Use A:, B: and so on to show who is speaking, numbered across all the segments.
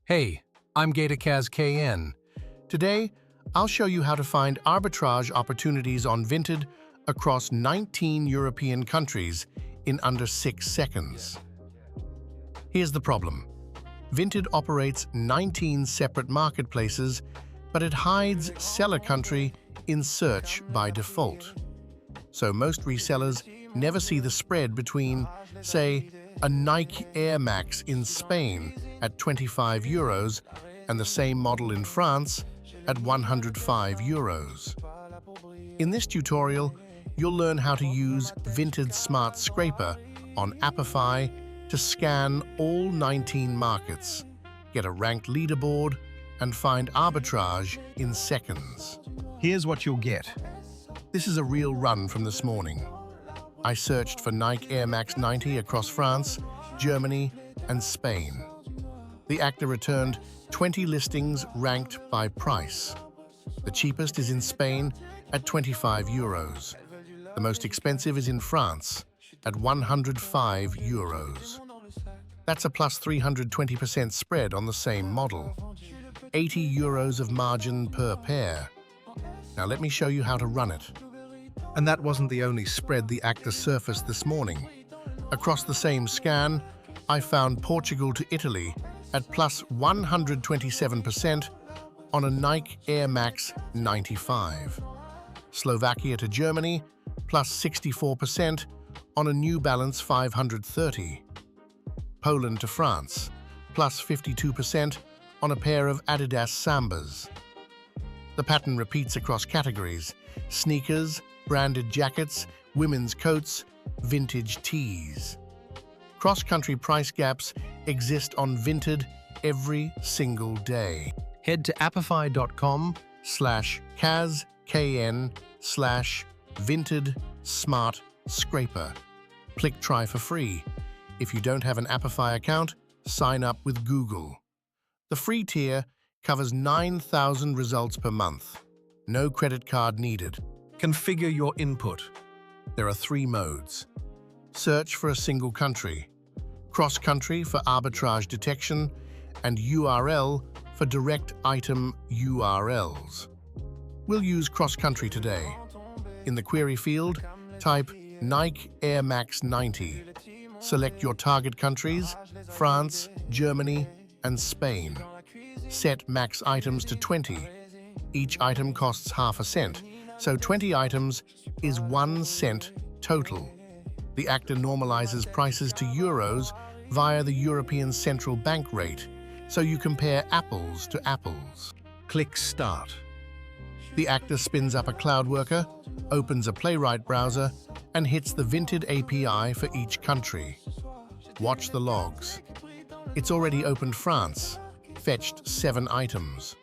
A: Hey, I'm GataKaz KN. Today, I'll show you how to find arbitrage opportunities on Vinted across 19 European countries in under 6 seconds. Here's the problem. Vinted operates 19 separate marketplaces, but it hides seller country in search by default. So most resellers never see the spread between, say, a Nike Air Max in Spain at 25 euros and the same model in France at 105 euros. In this tutorial, you'll learn how to use Vinted Smart Scraper on Apify to scan all 19 markets, get a ranked leaderboard, and find arbitrage in seconds. Here's what you'll get. This is a real run from this morning. I searched for Nike Air Max 90 across France, Germany, and Spain. The actor returned 20 listings ranked by price. The cheapest is in Spain at 25 euros. The most expensive is in France at 105 euros. That's a plus 320% spread on the same model. 80 euros of margin per pair. Now let me show you how to run it. And that wasn't the only spread the actor surfaced this morning. Across the same scan, I found Portugal to Italy at plus 127% on a Nike Air Max 95. Slovakia to Germany, plus 64% on a New Balance 530. Poland to France, plus 52% on a pair of Adidas Sambas. The pattern repeats across categories: sneakers, branded jackets, women's coats, vintage tees. Cross-country price gaps exist on Vinted every single day. Head to apify.com/kazkn/Vinted Smart Scraper. Click try for free. If you don't have an Apify account, sign up with Google. The free tier covers 9,000 results per month. No credit card needed. Configure your input. There are 3 modes. Search for a single country, cross-country for arbitrage detection, and URL for direct item URLs. We'll use cross-country today. In the query field, type Nike Air Max 90. Select your target countries, France, Germany, and Spain. Set max items to 20. Each item costs half a cent, so 20 items is 1 cent total. The actor normalizes prices to euros via the European Central Bank rate, so you compare apples to apples. Click Start. The actor spins up a cloud worker, opens a Playwright browser, and hits the Vinted API for each country. Watch the logs. It's already opened France, fetched 7 items.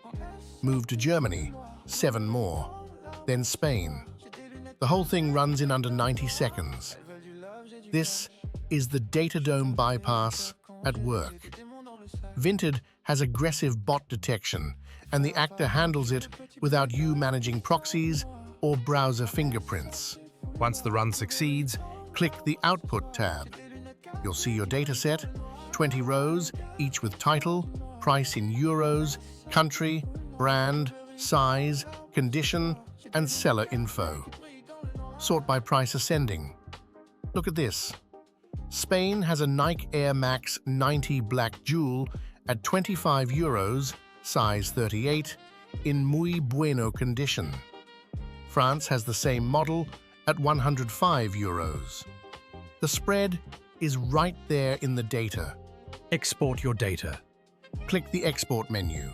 A: Moved to Germany, 7 more. Then Spain. The whole thing runs in under 90 seconds. This is the Datadome bypass at work. Vinted has aggressive bot detection, and the actor handles it without you managing proxies or browser fingerprints. Once the run succeeds, click the Output tab. You'll see your dataset, 20 rows, each with title, price in euros, country, brand, size, condition, and seller info. Sort by price ascending. Look at this. Spain has a Nike Air Max 90 Black Jewel at 25 euros, size 38, in muy bueno condition. France has the same model at 105 euros. The spread is right there in the data. Export your data. Click the Export menu.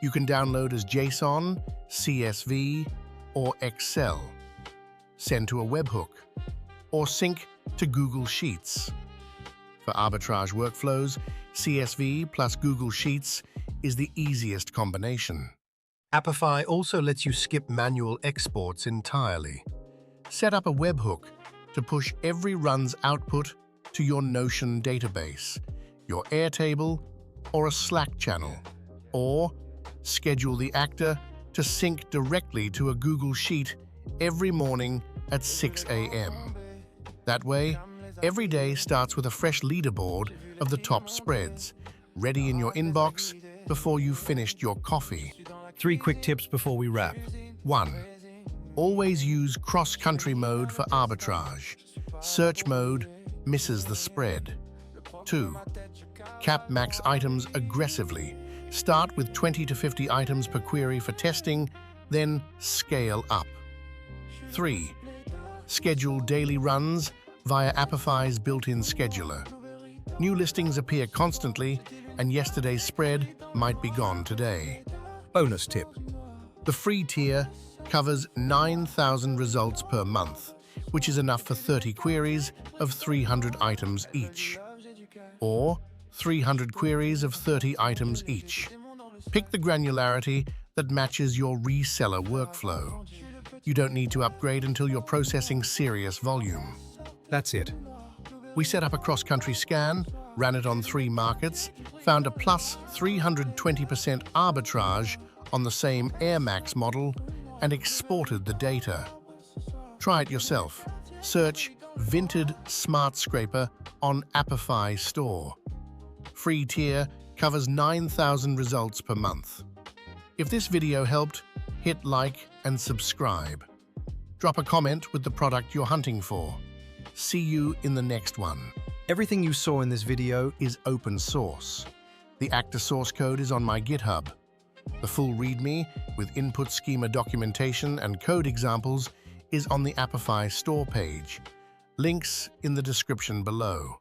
A: You can download as JSON, CSV, or Excel. Send to a webhook, or sync to Google Sheets. For arbitrage workflows, CSV plus Google Sheets is the easiest combination. Apify also lets you skip manual exports entirely. Set up a webhook to push every run's output to your Notion database, your Airtable, or a Slack channel. Or schedule the actor to sync directly to a Google Sheet every morning at 6 a.m. That way, every day starts with a fresh leaderboard of the top spreads, ready in your inbox before you've finished your coffee.
B: 3 quick tips before we wrap.
A: 1. Always use cross-country mode for arbitrage. Search mode misses the spread. 2. Cap max items aggressively. Start with 20 to 50 items per query for testing, then scale up. 3. Schedule daily runs via Apify's built-in scheduler. New listings appear constantly, and yesterday's spread might be gone today.
B: Bonus tip.
A: The free tier covers 9,000 results per month, which is enough for 30 queries of 300 items each, or 300 queries of 30 items each. Pick the granularity that matches your reseller workflow. You don't need to upgrade until you're processing serious volume.
B: That's it.
A: We set up a cross-country scan, ran it on 3 markets, found a plus 320% arbitrage on the same Air Max model, and exported the data. Try it yourself. Search Vinted Smart Scraper on Apify store. Free tier covers 9,000 results per month. If this video helped, hit like and subscribe. Drop a comment with the product you're hunting for. See you in the next one.
B: Everything you saw in this video
A: Is open source. The actor source code is on my GitHub. The full README with input schema documentation and code examples is on the Apify store page. Links in the description below.